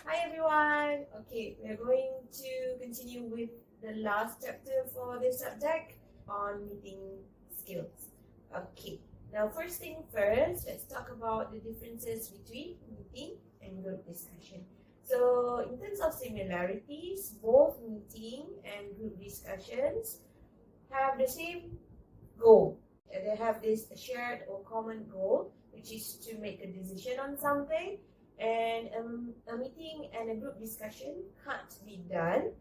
Hi everyone! Okay, we're going to continue with the last chapter for this subject on meeting skills. Okay, now first thing first, let's talk about the differences between meeting and group discussion. So in terms of similarities, both meeting and group discussions have the same goal. They have this shared or common goal, which is to make a decision on something. And a meeting and a group discussion can't be done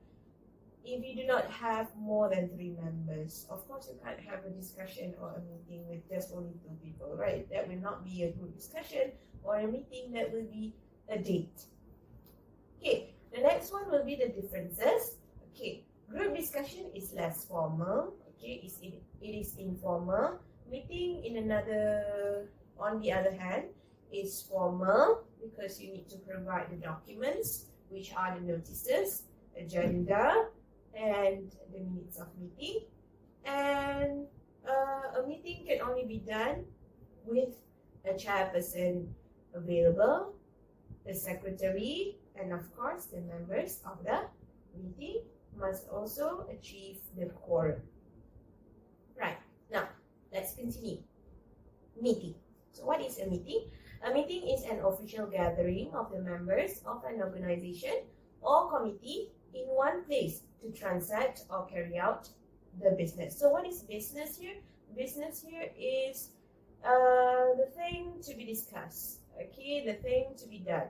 if you do not have more than 3 members. Of course, you can't have a discussion or a meeting with just only 2 people, right? That will not be a group discussion or a meeting. That will be a date. Okay, the next one will be the differences. Okay, group discussion is less formal. Okay, it is informal. Meeting on the other hand, is formal because you need to provide the documents, which are the notices, agenda, and the minutes of meeting. And a meeting can only be done with a chairperson available, the secretary, and of course the members of the meeting must also achieve the quorum. Right, now let's continue. Meeting. So what is a meeting? A meeting is an official gathering of the members of an organization or committee in one place to transact or carry out the business. So what is business here? Business here is the thing to be discussed, okay, the thing to be done.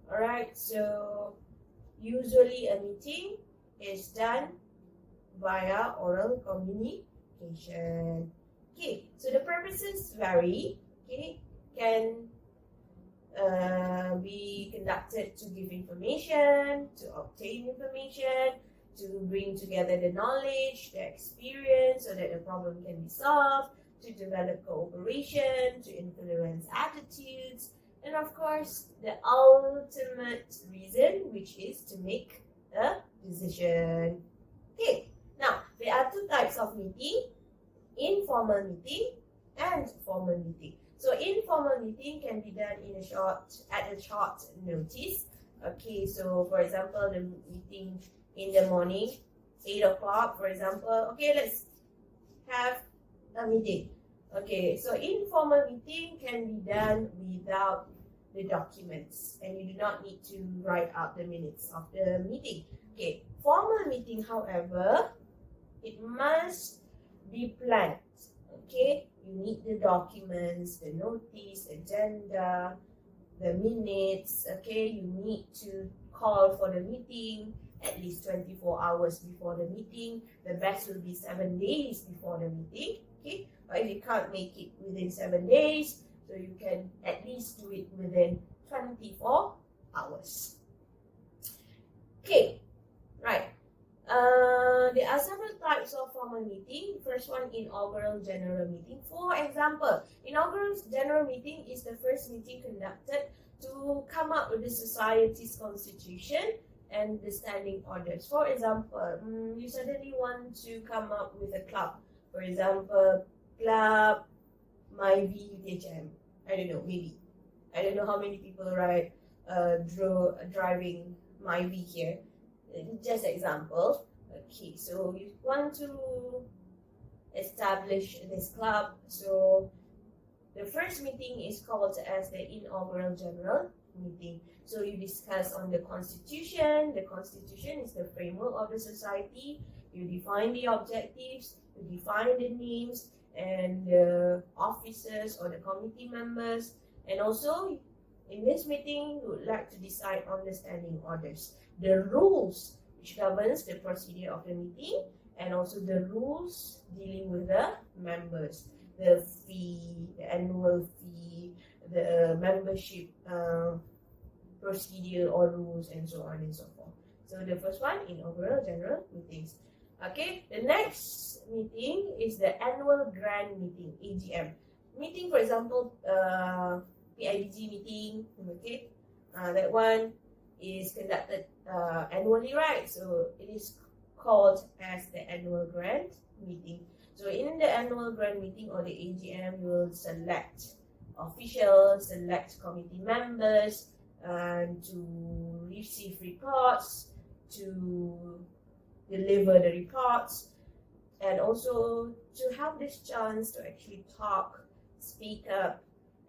All right, so usually a meeting is done via oral communication. Okay, so the purposes vary. Okay, can be conducted to give information, to obtain information, to bring together the knowledge, the experience, so that the problem can be solved, to develop cooperation, to influence attitudes, and of course, the ultimate reason, which is to make a decision. Okay, now there are 2 types of meeting: informal meeting and formal meeting. So informal meeting can be done at a short notice. Okay, so for example, the meeting in the morning, 8 o'clock, for example. Okay, let's have a meeting. Okay, so informal meeting can be done without the documents, and you do not need to write out the minutes of the meeting. Okay, formal meeting, however, it must be planned. Okay, you need the documents, the notice, agenda, the minutes. Okay, you need to call for the meeting at least 24 hours before the meeting. The best will be 7 days before the meeting. Okay, but if you can't make it within 7 days, so you can at least do it within 24 hours. Okay, right. There are several types of formal meeting. First one, inaugural general meeting. For example, inaugural general meeting is the first meeting conducted to come up with the society's constitution and the standing orders. For example, you suddenly want to come up with a club. For example, club MyV UTHM. I don't know, maybe. I don't know how many people driving MyV here. Just example. Okay, so you want to establish this club. So the first meeting is called as the inaugural general meeting. So you discuss on the constitution. The constitution is the framework of the society. You define the objectives, you define the names and the officers or the committee members. And also in this meeting, you would like to decide on the standing orders, the rules which governs the procedure of the meeting, and also the rules dealing with the members, the fee, the annual fee, the membership procedure or rules, and so on and so forth. So the first one, inaugural general meetings. Okay, the next meeting is the annual grand meeting, AGM. Meeting, for example, PIBG meeting, okay, that one is conducted annually, right? So it is called as the annual grand meeting. So in the annual grand meeting or the AGM, you will select officials, select committee members, and to receive reports, to deliver the reports, and also to have this chance to actually talk, speak up,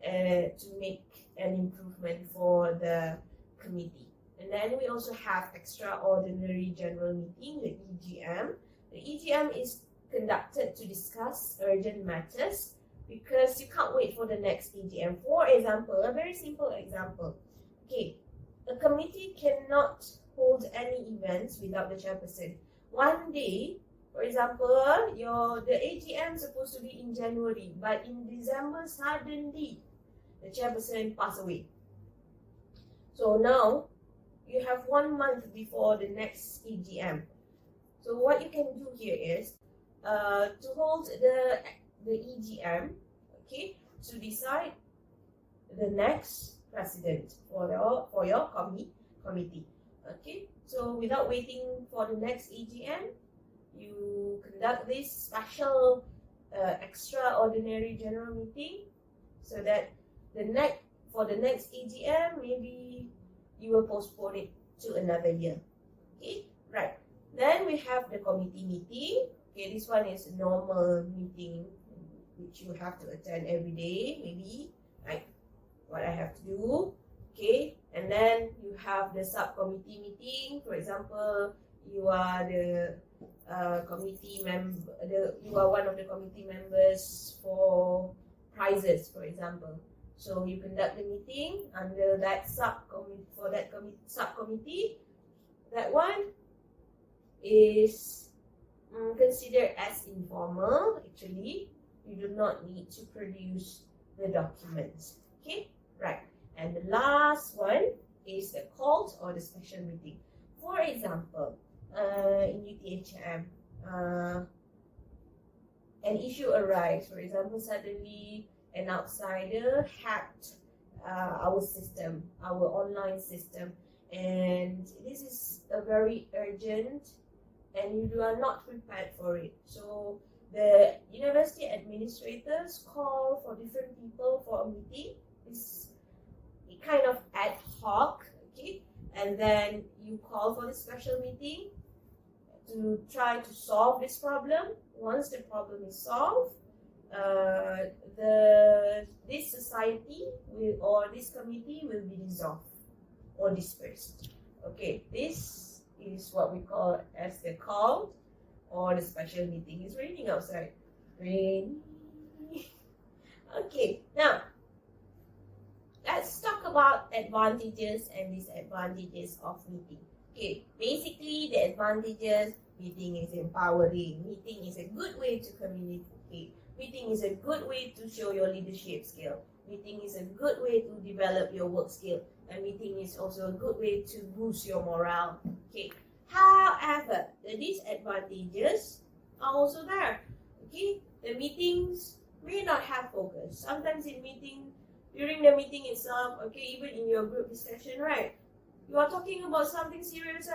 and to make an improvement for the committee. And then we also have extraordinary general meeting, the EGM. The EGM is conducted to discuss urgent matters because you can't wait for the next EGM. For example, a very simple example. Okay, a committee cannot hold any events without the chairperson. One day, for example, the AGM is supposed to be in January, but in December suddenly the chairperson passed away. So now you have 1 month before the next EGM. So what you can do here is to hold the EGM, okay, to decide the next president for your committee. Okay, so without waiting for the next EGM, you conduct this special extraordinary general meeting so that for the next EGM, maybe you will postpone it to another year. Okay, right. Then we have the committee meeting. Okay, this one is a normal meeting which you have to attend every day, maybe, like what I have to do. Okay, and then you have the subcommittee meeting. For example, you are the committee member. You are one of the committee members for prizes, for example. So you conduct the meeting under that subcommittee. For that subcommittee, that one is considered as informal. Actually, you do not need to produce the documents. Okay, right. And the last one is the called or the special meeting. For example, in UTHM, an issue arises. For example, suddenly an outsider hacked our system, our online system, and this is a very urgent, and you are not prepared for it. So the university administrators call for different people for a meeting. It's kind of ad hoc, okay? And then you call for the special meeting to try to solve this problem. Once the problem is solved, this society or this committee will be dissolved or dispersed. Okay, this is what we call as the call or the special meeting. It's raining outside. Rain. Okay, now let's talk about advantages and disadvantages of meeting. Okay, basically the advantages: meeting is empowering. Meeting is a good way to communicate. Meeting is a good way to show your leadership skill. Meeting is a good way to develop your work skill. And meeting is also a good way to boost your morale. Okay. However, the disadvantages are also there. Okay, the meetings may not have focus. Sometimes during the meeting itself, okay, even in your group discussion, right? You are talking about something serious,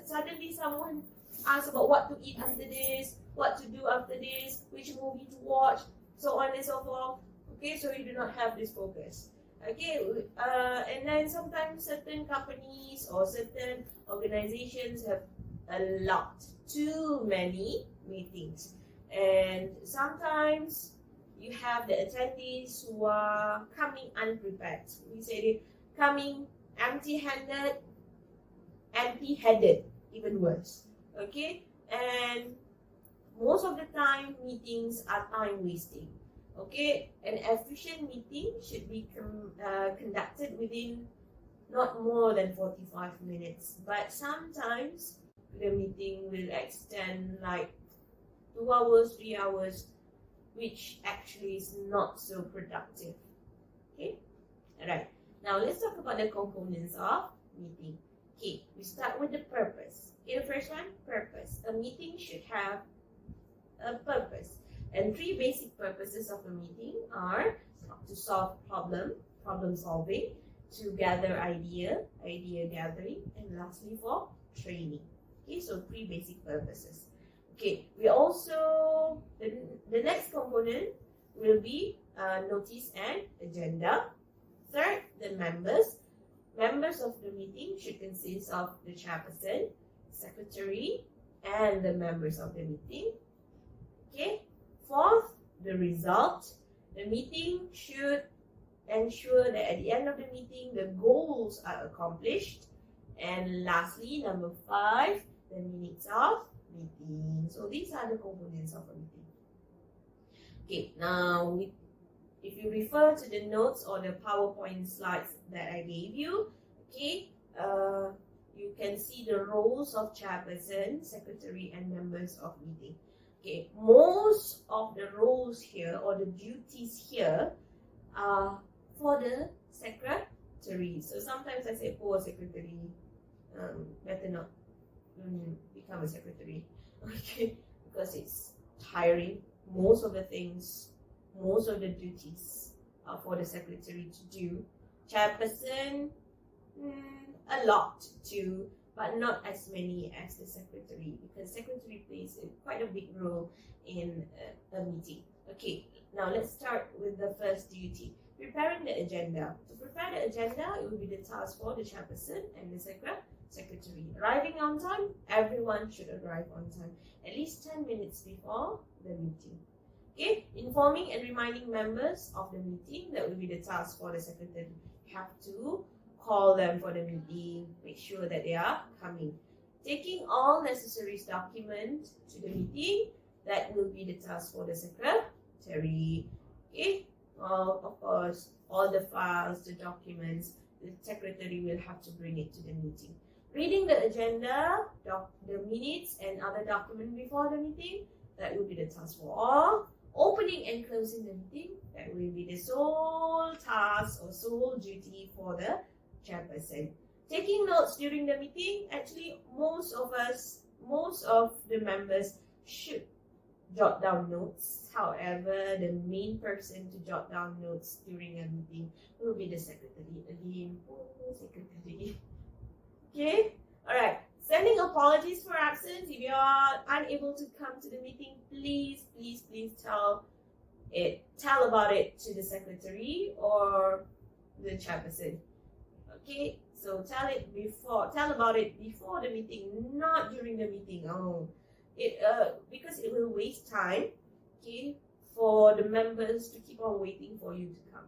suddenly someone asks about what to eat after this, what to do after this, which movie to watch, so on and so forth. Okay, so you do not have this focus. Okay, and then sometimes certain companies or certain organizations have a lot, too many meetings, and sometimes you have the attendees who are coming unprepared. We say they coming empty-handed, empty-headed, even worse. Okay, and most of the time meetings are time wasting. Okay, an efficient meeting should be conducted within not more than 45 minutes, but sometimes the meeting will extend like 2 hours, 3 hours, which actually is not so productive. Okay, alright. Now let's talk about the components of meeting. Okay, we start with the purpose. Okay, the first one, purpose. A meeting should have a purpose. And 3 basic purposes of a meeting are to solve problem solving, to gather idea gathering, and lastly for training. Okay, so 3 basic purposes. Okay, we also, the next component will be notice and agenda. Third, the members. members of the meeting should consist of the chairperson, secretary, and the members of the meeting. Okay. Fourth, the result. The meeting should ensure that at the end of the meeting, the goals are accomplished. And lastly, number 5, the minutes of meeting. So these are the components of a meeting. Okay, now if you refer to the notes or the PowerPoint slides that I gave you, okay, you can see the roles of chairperson, secretary, and members of meeting. Okay, most of the roles here or the duties here are for the secretary. So sometimes I say, oh, secretary, better not become a secretary, okay, because it's tiring. Most of the things, most of the duties are for the secretary to do. Chairperson, a lot too, but not as many as the secretary, because secretary plays quite a big role in a meeting. Okay, now let's start with the first duty, preparing the agenda. To prepare the agenda, it will be the task for the chairperson and the secretary. Arriving on time, everyone should arrive on time, at least 10 minutes before the meeting. Okay, informing and reminding members of the meeting, that will be the task for the secretary. You have to call them for the meeting, make sure that they are coming. Taking all necessary documents to the meeting, that will be the task for the secretary. Okay, well, of course, all the files, the documents, the secretary will have to bring it to the meeting. Reading the agenda, the minutes, and other documents before the meeting, that will be the task for all. Opening and closing the meeting, that will be the sole task or sole duty for the chairperson. Taking notes during the meeting, actually most of the members should jot down notes. However, the main person to jot down notes during a meeting will be the secretary. Again, secretary. Okay, alright. Sending apologies for absence. If you are unable to come to the meeting, please tell about it to the secretary or the chairperson. Okay, so tell about it before the meeting, not during the meeting. Because it will waste time, okay, for the members to keep on waiting for you to come.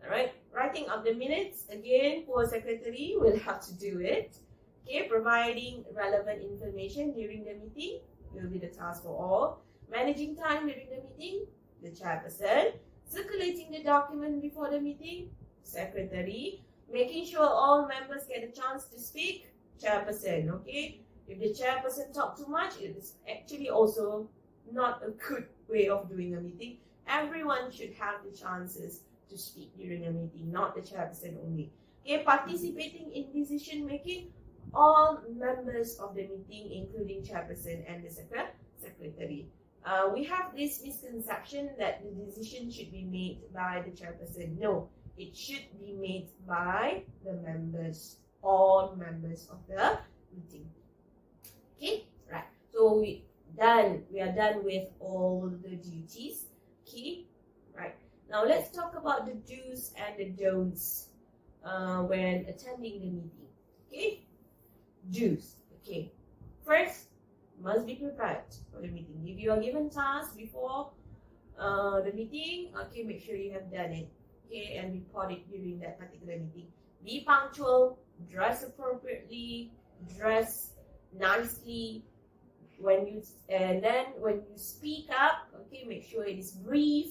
Alright, writing up the minutes, again, for secretary will have to do it. Okay, providing relevant information during the meeting will be the task for all. Managing time during the meeting, the chairperson. Circulating the document before the meeting, secretary. Making sure all members get a chance to speak, chairperson. Okay, if the chairperson talk too much, it is actually also not a good way of doing a meeting. Everyone should have the chances to speak during a meeting, not the chairperson only. Okay, participating in decision making. All members of the meeting, including chairperson and the secretary. We have this misconception that the decision should be made by the chairperson. No, it should be made by the members, all members of the meeting. Okay, right. So we are done with all the duties. Okay, right. Now let's talk about the do's and the don'ts when attending the meeting. Okay. Do's. Okay. First, must be prepared for the meeting. If you are given tasks before the meeting, okay, make sure you have done it. Okay, and report it during that particular meeting. Be punctual, dress appropriately, dress nicely. When you speak up, okay, make sure it is brief,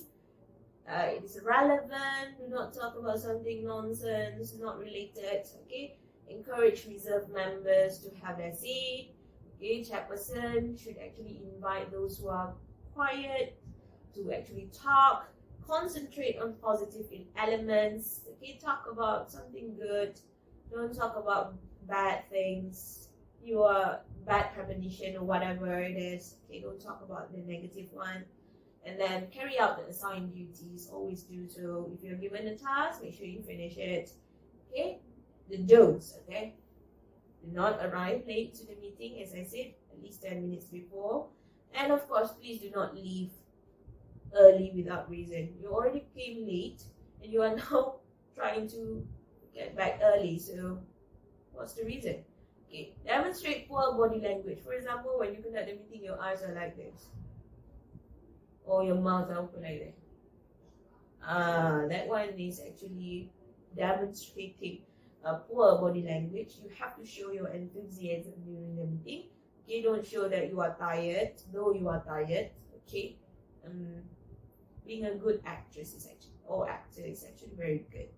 it is relevant. Do not talk about something nonsense, not related. Okay. Encourage reserved members to have their say. Okay, chairperson should actually invite those who are quiet to actually talk. Concentrate on positive elements. Okay, talk about something good. Don't talk about bad things. Your bad premonition or whatever it is. Okay, don't talk about the negative one. And then carry out the assigned duties. Always do so. If you're given a task, make sure you finish it. Okay. The don'ts, okay? Do not arrive late to the meeting, as I said, at least 10 minutes before. And of course, please do not leave early without reason. You already came late and you are now trying to get back early. So what's the reason? Okay, demonstrate poor body language. For example, when you conduct the meeting, your eyes are like this, or your mouth are open like that. That one is actually demonstrating a poor body language. You have to show your enthusiasm during the meeting. Okay, don't show that you are tired, though you are tired. Okay, being a good actress is actually, or actor is actually very good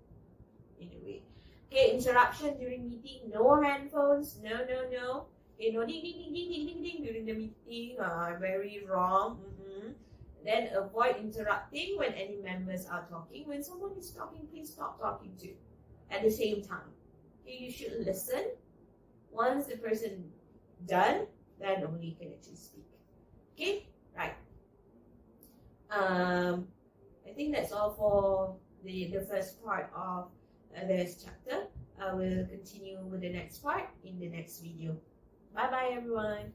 in a way. Okay, interruption during meeting, no handphones, no. Okay, no ding ding ding ding ding ding ding during the meeting, very wrong. Then avoid interrupting when any members are talking. When someone is talking, please stop talking too at the same time. Okay, you should listen. Once the person done, then only you can actually speak. Okay, right. I think that's all for the first part of this chapter. I will continue with the next part in the next video. Bye bye everyone.